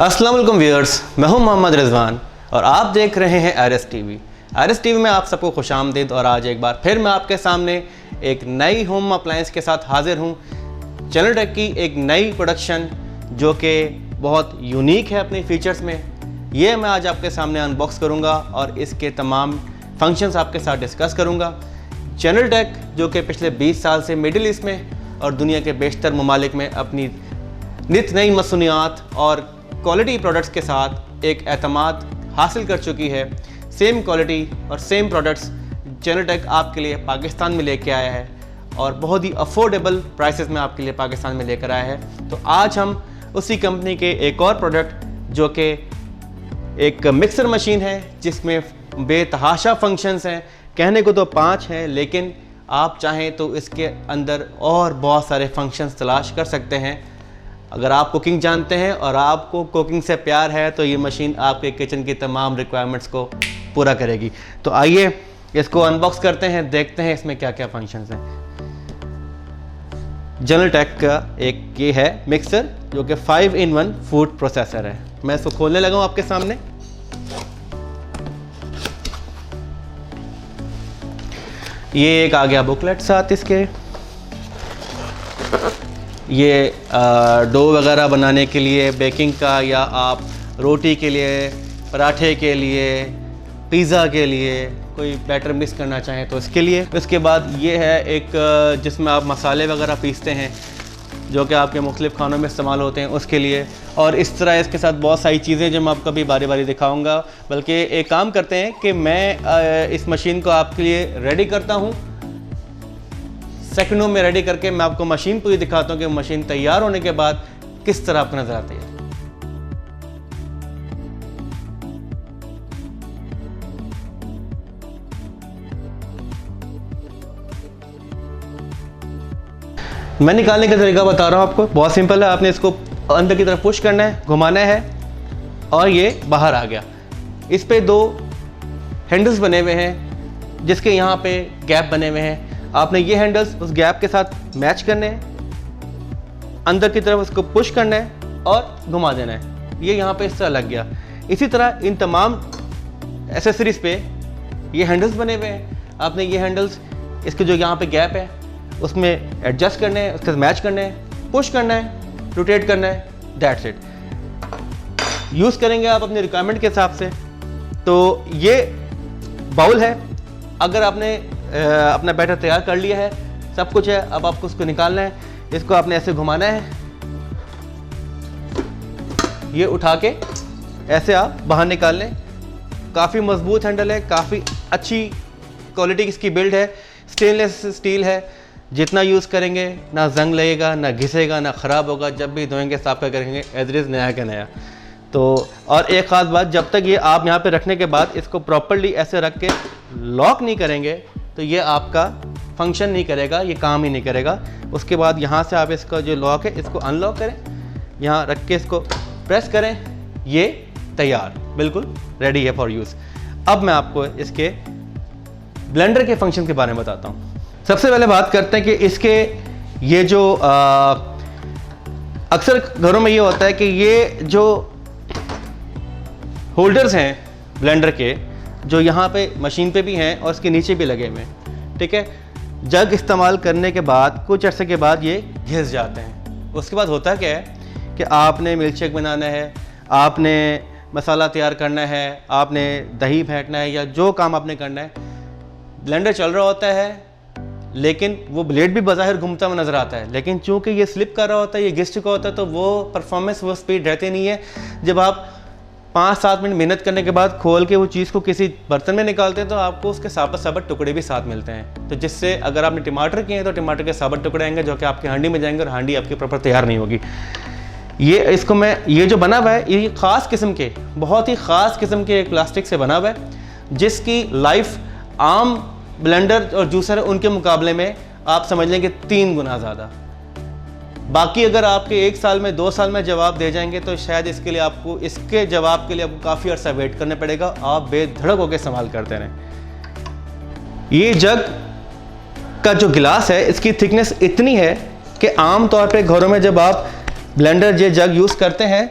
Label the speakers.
Speaker 1: अस्सलाम वालेकुम व्यूअर्स, मैं हूं मोहम्मद रिजवान और आप देख रहे हैं RS TV। RS TV में आप सबको खुशामदीद। और आज एक बार फिर मैं आपके सामने एक नई होम अप्लायंस के साथ हाजिर हूं। चैनल टेक की एक नई प्रोडक्शन जो कि बहुत यूनिक है अपने फीचर्स में, ये मैं आज आपके सामने अनबॉक्स करूंगा और इसके तमाम फंक्शंस आपके साथ डिस्कस करूंगा। चैनल टेक जो कि पिछले 20 साल से मिडिल ईस्ट में और दुनिया के बेशतर ममालिक में अपनी नित नई मसूनियात और क्वालिटी प्रोडक्ट्स के साथ एक एतमाद हासिल कर चुकी है। सेम क्वालिटी और सेम प्रोडक्ट्स चैनल टेक आपके लिए पाकिस्तान में लेके आया है और बहुत ही अफोर्डेबल प्राइसेस में आपके लिए पाकिस्तान में लेकर आया है। तो आज हम उसी कंपनी के एक और प्रोडक्ट जो कि एक मिक्सर मशीन है जिसमें बेतहाशा फंक्शंस हैं, कहने को तो 5 हैं, लेकिन आप चाहें तो इसके अंदर और बहुत सारे फंक्शंस तलाश कर सकते हैं। अगर आप कुकिंग जानते हैं और आपको कुकिंग से प्यार है तो ये मशीन आपके किचन की तमाम रिक्वायरमेंट्स को पूरा करेगी। तो आइए इसको अनबॉक्स करते हैं, देखते हैं इसमें क्या क्या फंक्शंस हैं। चैनल टेक का एक ये है मिक्सर जो कि 5-in-1 फूड प्रोसेसर है। मैं इसको खोलने लगा हूँ आपके सामने। ये एक आ गया बुकलेट साथ इसके। ये डो वगैरह बनाने के लिए, बेकिंग का, या आप रोटी के लिए, पराठे के लिए, पिज़्ज़ा के लिए कोई बैटर मिक्स करना चाहें तो इसके लिए। इसके बाद ये है एक जिसमें आप मसाले वगैरह पीसते हैं जो कि आपके मुख्तलिफ़ खानों में इस्तेमाल होते हैं, उसके लिए। और इस तरह इसके साथ बहुत सारी चीज़ें जो मैं आपको अभी बारी बारी दिखाऊंगा। बल्कि एक काम करते हैं कि मैं इस मशीन को आपके लिए रेडी करता हूँ, सेकंडों में रेडी करके मैं आपको मशीन पूरी दिखाता हूँ कि मशीन तैयार होने के बाद किस तरह आपको नजर आती है। मैं निकालने का तरीका बता रहा हूँ आपको, बहुत सिंपल है। आपने इसको अंदर की तरफ पुश करना है, घुमाना है और ये बाहर आ गया। इस पे 2 हैंडल्स बने हुए हैं जिसके यहाँ पे गैप बने हुए हैं। आपने ये हैंडल्स उस गैप के साथ मैच करने हैं, अंदर की तरफ उसको पुश करना है और घुमा देना है। ये यहाँ पे इस तरह लग गया। इसी तरह इन तमाम एसेसरीज पे ये हैंडल्स बने हुए हैं। आपने ये हैंडल्स इसके जो यहाँ पे गैप है उसमें एडजस्ट करने हैं, उसके साथ मैच करने हैं, पुश करना है, रोटेट करना है, दैट्स इट। यूज़ करेंगे आप अपनी रिक्वायरमेंट के हिसाब से। तो ये बाउल है। अगर आपने अपना बैटर तैयार कर लिया है, सब कुछ है, अब आपको उसको निकालना है। इसको आपने ऐसे घुमाना है, ये उठा के ऐसे आप बाहर निकाल लें। काफ़ी मजबूत हैंडल है, काफ़ी अच्छी क्वालिटी की इसकी बिल्ड है, स्टेनलेस स्टील है। जितना यूज़ करेंगे ना जंग लगेगा, ना घिसेगा, ना ख़राब होगा। जब भी धोएंगे साफ करेंगे एज इट इज़ नया का नया। तो और एक ख़ास बात, जब तक ये आप यहाँ पे रखने के बाद इसको प्रॉपर्ली ऐसे रख के लॉक नहीं करेंगे तो ये आपका फंक्शन नहीं करेगा, ये काम ही नहीं करेगा। उसके बाद यहाँ से आप इसका जो लॉक है इसको अनलॉक करें, यहाँ रख के इसको प्रेस करें, ये तैयार, बिल्कुल रेडी है फॉर यूज़। अब मैं आपको इसके ब्लेंडर के फंक्शन के बारे में बताता हूँ। सबसे पहले बात करते हैं कि इसके ये जो अक्सर घरों में ये होता है कि ये जो होल्डर्स हैं ब्लेंडर के, जो यहाँ पे मशीन पे भी हैं और इसके नीचे भी लगे हुए हैं, ठीक है। जग इस्तेमाल करने के बाद कुछ अरसे के बाद ये घिस जाते हैं। उसके बाद होता क्या है कि आपने मिल्क शेक बनाना है, आपने मसाला तैयार करना है, आपने दही फेंटना है, या जो काम आपने करना है, ब्लेंडर चल रहा होता है लेकिन वो ब्लेड भी बज़ाहिर घूमता हुआ नज़र आता है, लेकिन चूँकि ये स्लिप कर रहा होता है, ये घिस चुका होता है, तो वो परफॉर्मेंस, वो स्पीड रहती नहीं है। जब आप 5-7 मिनट मेहनत करने के बाद खोल के वो चीज़ को किसी बर्तन में निकालते हैं तो आपको उसके साबत टुकड़े भी साथ मिलते हैं। तो जिससे अगर आपने टमाटर किए हैं तो टमाटर के साबत टुकड़े आएंगे जो कि आपकी हांडी में जाएंगे और हांडी आपकी प्रॉपर तैयार नहीं होगी। ये जो बना हुआ है ये ख़ास किस्म के, बहुत ही ख़ास किस्म के एक प्लास्टिक से बना हुआ है जिसकी लाइफ आम ब्लेंडर और जूसर है उनके मुकाबले में आप समझ लें कि 3 गुना ज़्यादा। बाकी अगर आपके 1 साल में 2 साल में जवाब दे जाएंगे तो शायद इसके लिए आपको, इसके जवाब के लिए आपको काफ़ी अर्सा वेट करना पड़ेगा। आप बेधड़क होकर इस्तेमाल करते रहें। ये जग का जो गिलास है इसकी थिकनेस इतनी है कि आम तौर पे घरों में जब आप ब्लेंडर ये जग यूज़ करते हैं,